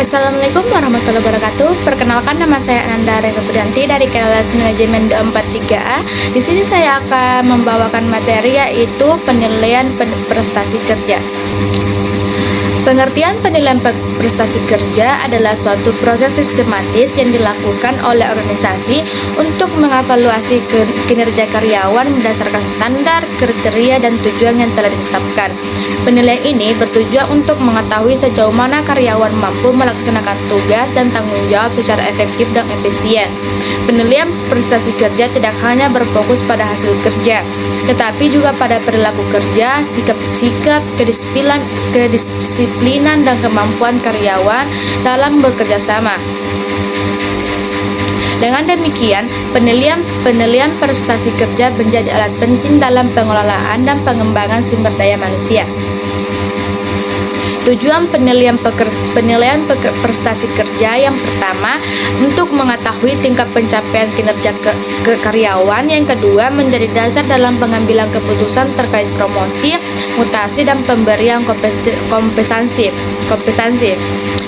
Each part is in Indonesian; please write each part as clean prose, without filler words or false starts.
Assalamualaikum warahmatullahi wabarakatuh. Perkenalkan, nama saya Ananda Revapudianti dari kelas manajemen D43A. Di sini saya akan membawakan materi yaitu penilaian prestasi kerja. Pengertian penilaian prestasi kerja adalah suatu proses sistematis yang dilakukan oleh organisasi untuk mengevaluasi kinerja karyawan berdasarkan standar, kriteria, dan tujuan yang telah ditetapkan. Penilaian ini bertujuan untuk mengetahui sejauh mana karyawan mampu melaksanakan tugas dan tanggung jawab secara efektif dan efisien. Penilaian prestasi kerja tidak hanya berfokus pada hasil kerja, tetapi juga pada perilaku kerja, sikap, kedisiplinan, dan kemampuan karyawan dalam bekerja sama. Dengan demikian, penilaian prestasi kerja menjadi alat penting dalam pengelolaan dan pengembangan sumber daya manusia. Tujuan penilaian prestasi kerja yang pertama, untuk mengetahui tingkat pencapaian kinerja karyawan. Yang kedua, menjadi dasar dalam pengambilan keputusan terkait promosi, mutasi, dan pemberian kompensasi.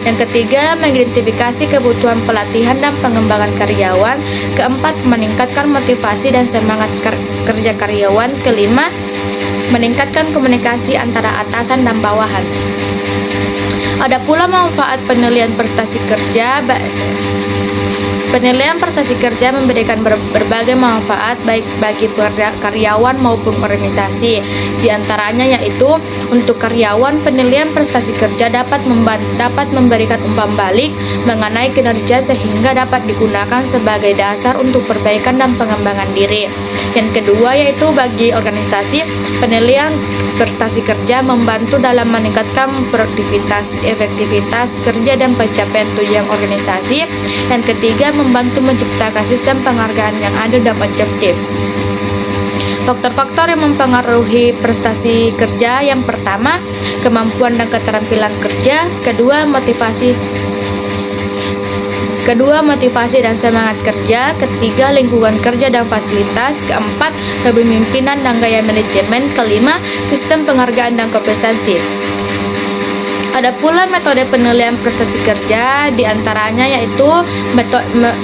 Yang ketiga, mengidentifikasi kebutuhan pelatihan dan pengembangan karyawan. Keempat, meningkatkan motivasi dan semangat kerja karyawan. Kelima, meningkatkan komunikasi antara atasan dan bawahan. Ada pula manfaat penilaian prestasi kerja. Penilaian prestasi kerja memberikan berbagai manfaat baik bagi karyawan maupun organisasi. Di antaranya yaitu, untuk karyawan, penilaian prestasi kerja dapat memberikan umpan balik mengenai kinerja sehingga dapat digunakan sebagai dasar untuk perbaikan dan pengembangan diri. Yang kedua yaitu, bagi organisasi, penilaian prestasi kerja membantu dalam meningkatkan produktivitas, efektivitas kerja, dan pencapaian tujuan organisasi. Yang ketiga, membantu menciptakan sistem penghargaan yang adil dan objektif. Faktor-faktor yang mempengaruhi prestasi kerja: yang pertama, kemampuan dan keterampilan kerja. Kedua, motivasi dan semangat kerja. Ketiga, lingkungan kerja dan fasilitas. Keempat, kepemimpinan dan gaya manajemen. Kelima, sistem penghargaan dan kompensasi. Ada pula metode penilaian prestasi kerja, diantaranya yaitu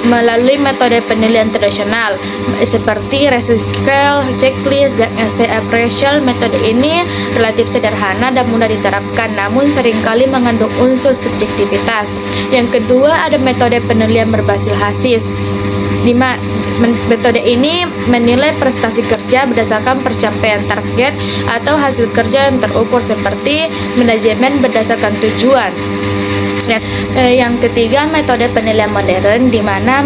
melalui metode penilaian tradisional seperti Racine Scale, checklist, dan essay appraisal. Metode ini relatif sederhana dan mudah diterapkan, namun seringkali mengandung unsur subjektivitas. Yang kedua, ada metode penilaian berbasis hasil. Metode ini menilai prestasi kerja berdasarkan pencapaian target atau hasil kerja yang terukur seperti manajemen berdasarkan tujuan. Yang ketiga, metode penilaian modern, di mana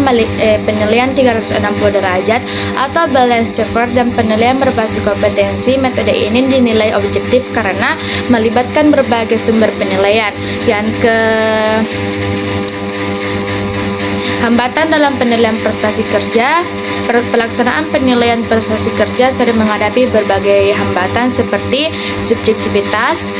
penilaian 360 derajat atau balance score dan penilaian berbasis kompetensi. Metode ini dinilai objektif karena melibatkan berbagai sumber penilaian. Hambatan dalam penilaian prestasi kerja. Pelaksanaan penilaian prestasi kerja sering menghadapi berbagai hambatan seperti subjektivitas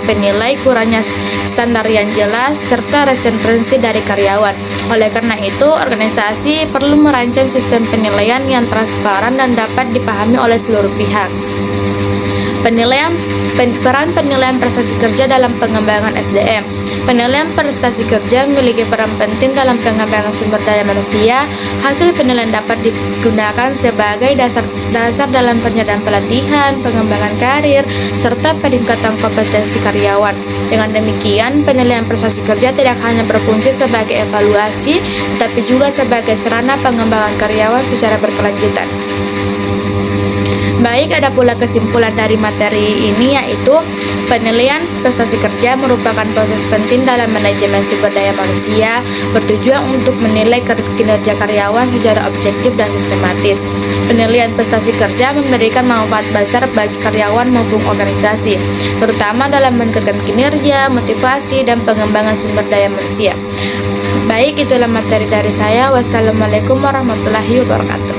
penilai, kurangnya standar yang jelas, serta resistensi dari karyawan. Oleh karena itu, organisasi perlu merancang sistem penilaian yang transparan dan dapat dipahami oleh seluruh pihak. Peran penilaian prestasi kerja dalam pengembangan SDM. Penilaian prestasi kerja memiliki peran penting dalam pengembangan sumber daya manusia. Hasil penilaian dapat digunakan sebagai dasar dalam penyediaan pelatihan, pengembangan karir, serta peningkatan kompetensi karyawan. Dengan demikian, penilaian prestasi kerja tidak hanya berfungsi sebagai evaluasi, tetapi juga sebagai sarana pengembangan karyawan secara berkelanjutan. Baik, ada pula kesimpulan dari materi ini yaitu, penilaian prestasi kerja merupakan proses penting dalam manajemen sumber daya manusia, bertujuan untuk menilai kinerja karyawan secara objektif dan sistematis. Penilaian prestasi kerja memberikan manfaat besar bagi karyawan maupun organisasi, terutama dalam meningkatkan kinerja, motivasi, dan pengembangan sumber daya manusia. Baik, itulah materi dari saya. Wassalamualaikum warahmatullahi wabarakatuh.